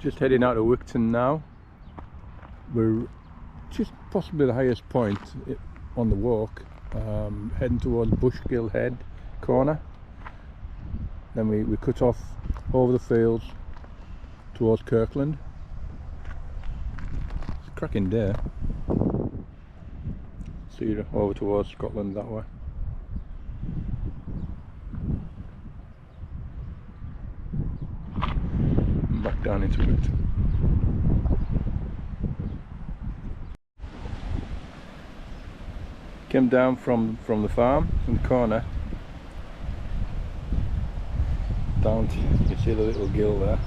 Just heading out of Wigton now. We're just possibly the highest point on the walk, heading towards Bushgill Head corner. Then we cut off over the fields towards Kirkland. It's a cracking day. See you over towards Scotland that way. And back down into Wigton. Came down from the farm, from the corner, down to, you can see the little gill there.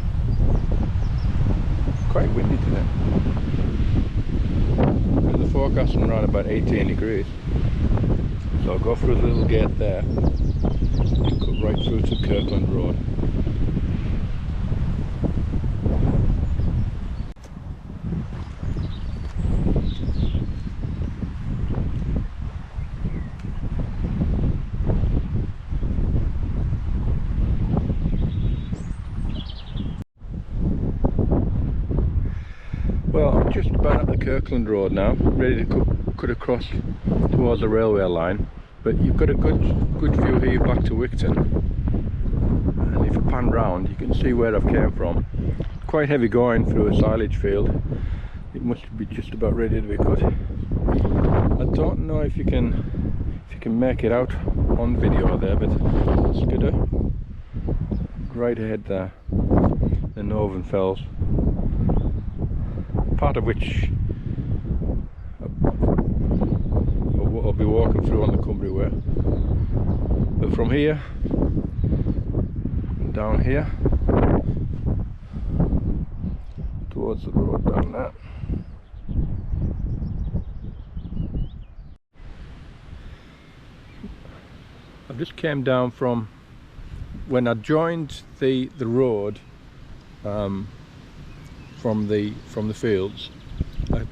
Quite windy today. The forecast is around about 18 degrees. So I'll go through the little gate there and cut right through to Kirkland Road. Well, I'm just about at the Kirkland Road now, ready to cut across towards the railway line. But you've got a good view here back to Wigton. And if you pan round, you can see where I've came from. Quite heavy going through a silage field. It must be just about ready to be cut. I don't know if you can make it out on video there, but skidder right ahead there, the Northern Fells. Part of which I'll be walking through on the Cumbria Way. But from here, down here, towards the road down there. I've just came down from, when I joined the road from the fields, I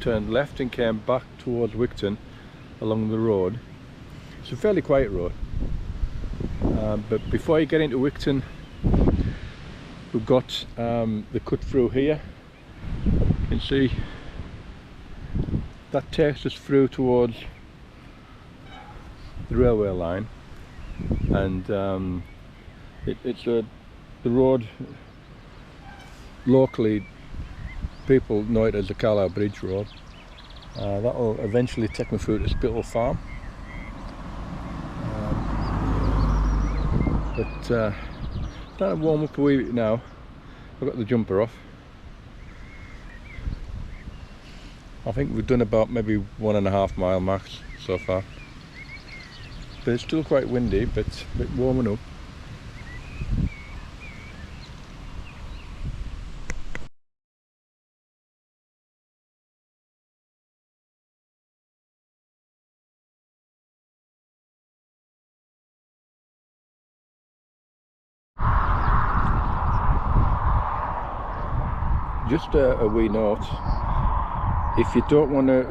turned left and came back towards Wigton along the road. It's a fairly quiet road, but before you get into Wigton, we've got the cut through here. You can see that takes us through towards the railway line, and it's the road. Locally, people know it as the Carlisle Bridge Road. That will eventually take me through to Spittle Farm. But starting to warm up a wee bit now. I've got the jumper off. I think we've done about maybe 1.5 mile max so far. But it's still quite windy, but a bit warming up. Just a wee note, if you don't want to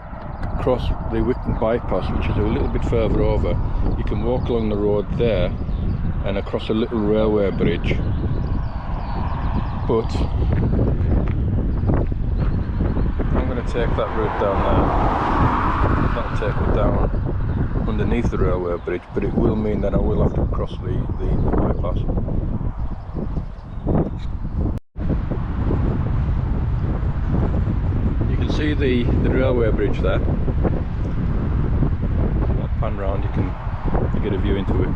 cross the Wigton bypass, which is a little bit further over, you can walk along the road there and across a little railway bridge. But I'm going to take that route down there. That'll take me down underneath the railway bridge, but it will mean that I will have to cross the bypass. See the railway bridge there. I'll pan round, you get a view into it.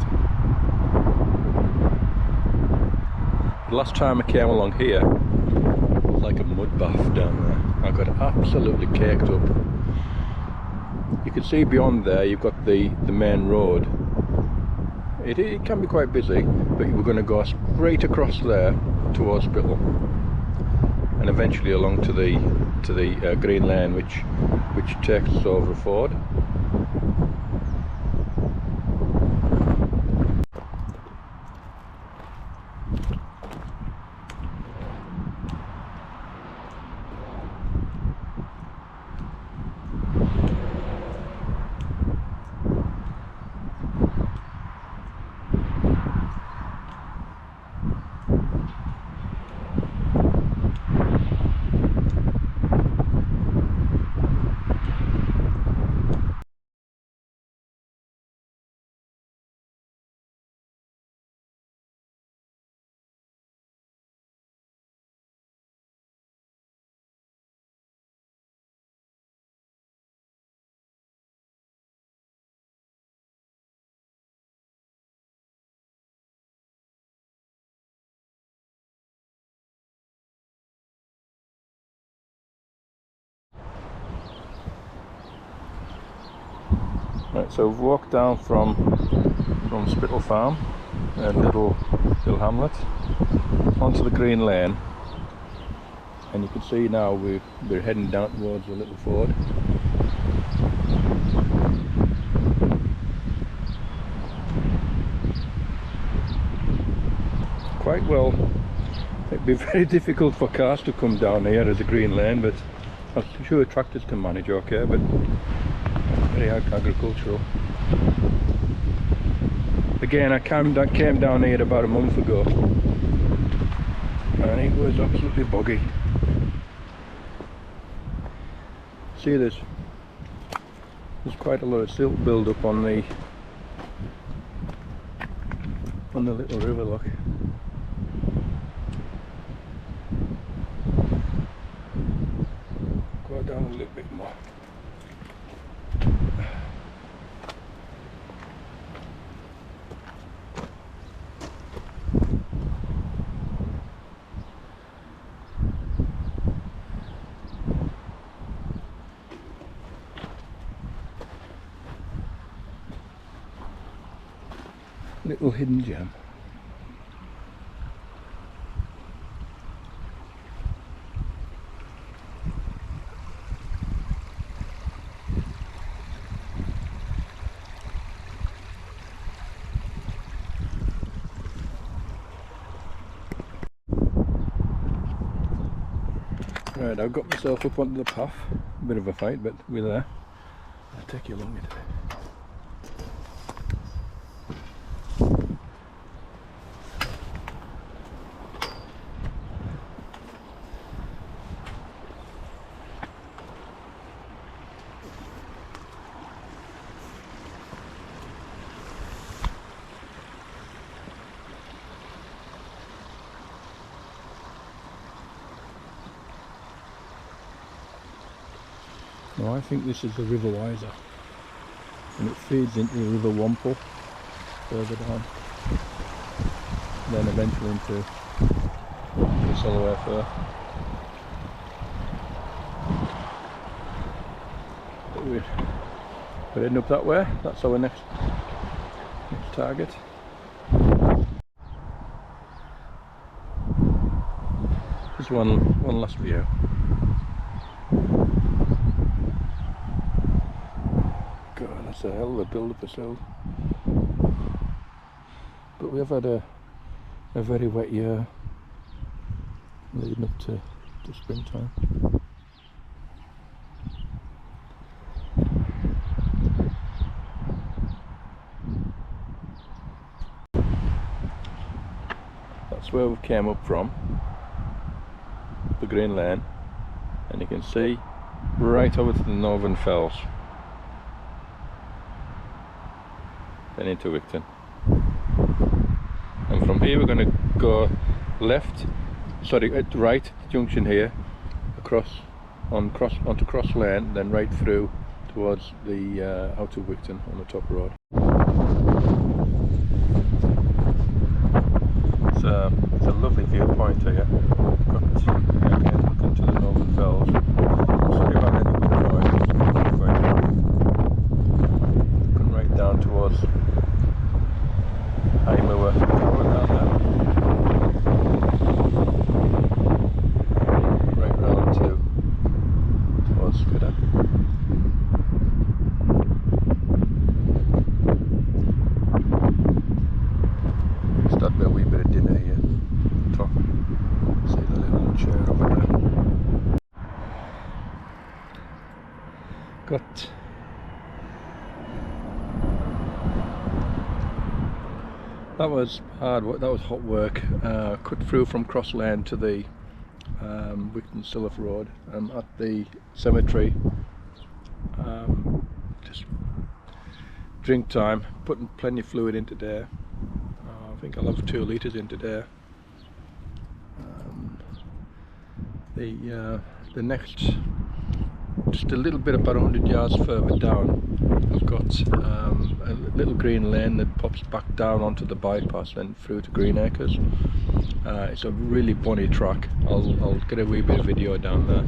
The last time I came along here, it was like a mud bath down there. I got absolutely caked up. You can see beyond there you've got the main road. It can be quite busy, but we're going to go straight across there towards Spittle, and eventually along to the Green Lane, which takes us over a ford. Right, so we've walked down from Spittle Farm, a little hamlet, onto the Green Lane, and you can see now we're heading down towards the little ford. Quite well, it'd be very difficult for cars to come down here as a Green Lane, but I'm sure tractors can manage okay, but very agricultural. Again, I came down here about a month ago and it was absolutely boggy. See, there's quite a lot of silt build up on the little river, look. Go down a little bit more. Little hidden gem. Right, I've got myself up onto the path. A bit of a fight, but we're there. I'll take you along with it. Now I think this is the River Weiser, and it feeds into the River Wample further down, then eventually into the Solway Firth. But we're heading up that way. That's our next target. Just one last view. God, that's a hell of a build-up of silt. But we have had a very wet year leading up to springtime. That's where we came up from, the Green Lane, and you can see right over to the Northern Fells, then into Wigton. And from here we're going to go right junction here, onto Cross Lane, then right through towards the out of Wigton on the top road. It's a lovely viewpoint here. Again, looking to the Northern Fells. Sorry about any good noise. Looking right down towards Himmo, down there. Right round towards Cumbria. Start with a wee bit of dinner here on top. See the little chair over there. Got that was hard work, that was hot work. Cut through from Cross Lane to the Wigton Silloth Road. At the cemetery, just drink time, putting plenty of fluid in today. I think I'll have 2 litres in today. The next, just a little bit about 100 yards further down, I've got a little green lane that pops back down onto the bypass then through to Greenacres. It's a really bonny track. I'll get a wee bit of video down there.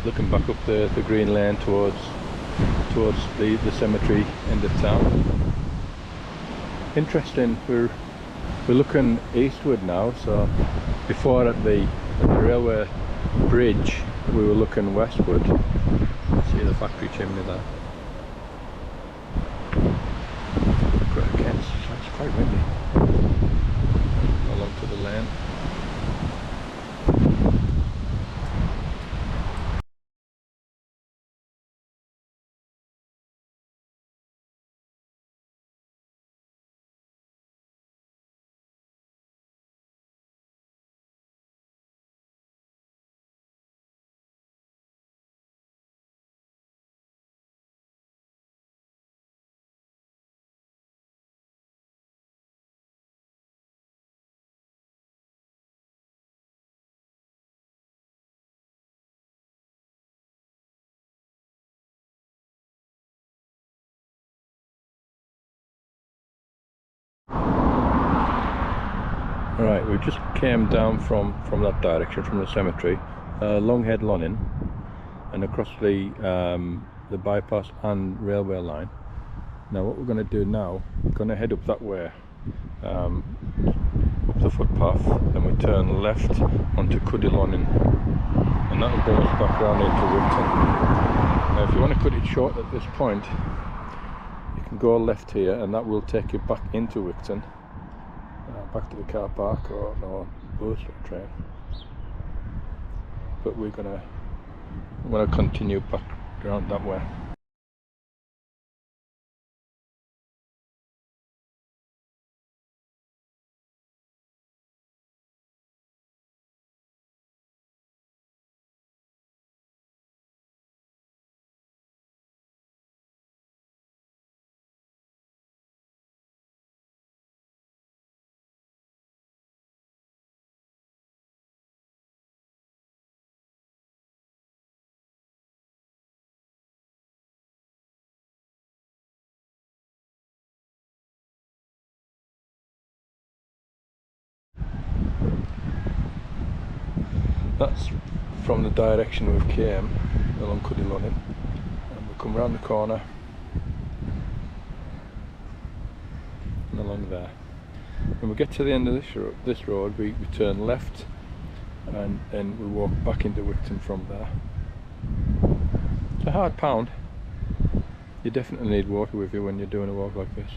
looking back up the green lane towards the cemetery end of town. Interesting, we're looking eastward now, so before at the railway bridge we were looking westward. See the factory chimney there. It's quite windy along to the lane. Right, we just came down from that direction, from the cemetery, Longhead Lonnin, and across the bypass and railway line. Now what we're going to do now, we're going to head up that way, up the footpath, then we turn left onto Cumbria Way, and that will bring us back round into Wigton. Now if you want to cut it short at this point, you can go left here, and that will take you back into Wigton. Back to the car park or bus or train, but we're gonna continue back around that way. That's from the direction we've came along Cumbria Way, and we come round the corner and along there. When we get to the end of this road, we turn left, and then we walk back into Wigton from there. It's a hard pound. You definitely need water with you when you're doing a walk like this.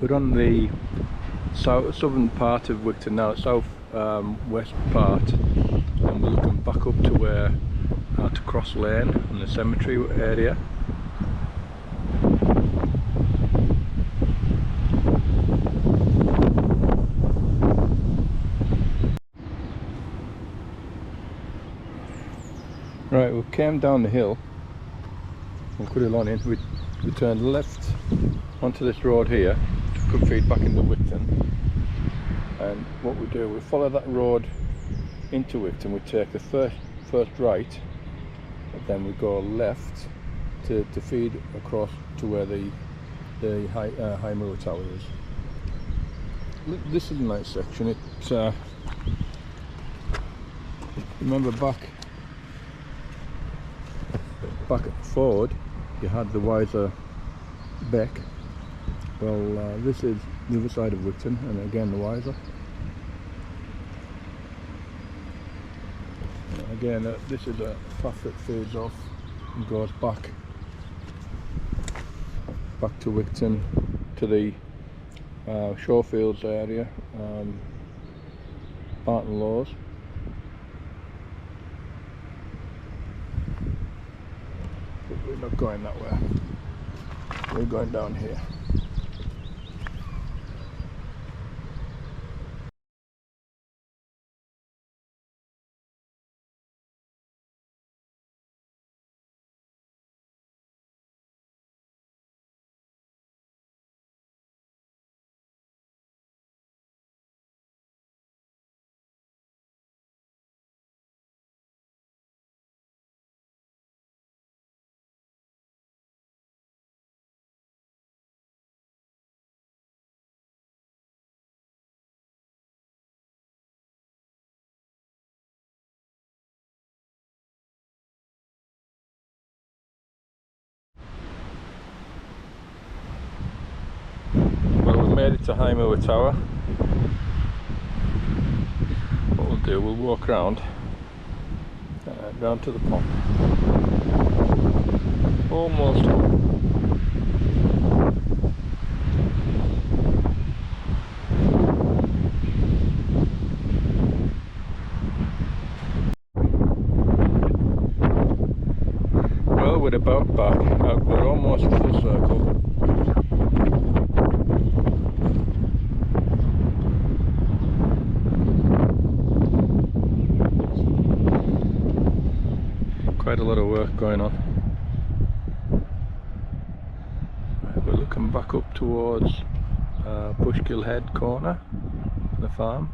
We're on the southern part of Wigton now, south west part, and we're looking back up to where to Cross Lane in the cemetery area. Right, we came down the hill from Cumbria Way. We turned left onto this road here to could feed back into Wigton, and what we do, we follow that road into Wigton. We take the first right, and then we go left to feed across to where the Himmo tower is. This is a nice section. It's remember back at Ford, you had the wiser beck. Well, this is the other side of Wigton, and again the wiser. Again, this is a path that fades off and goes back to Wigton, to the Shawfields area, Barton Laws. But we're not going that way. We're going down here. made it to Himmo Tower. What we'll do, we'll walk round to the pond. Almost home. Well, we're about back. We're almost full circle. Quite a lot of work going on. We're looking back up towards Bushkill Head corner, the farm.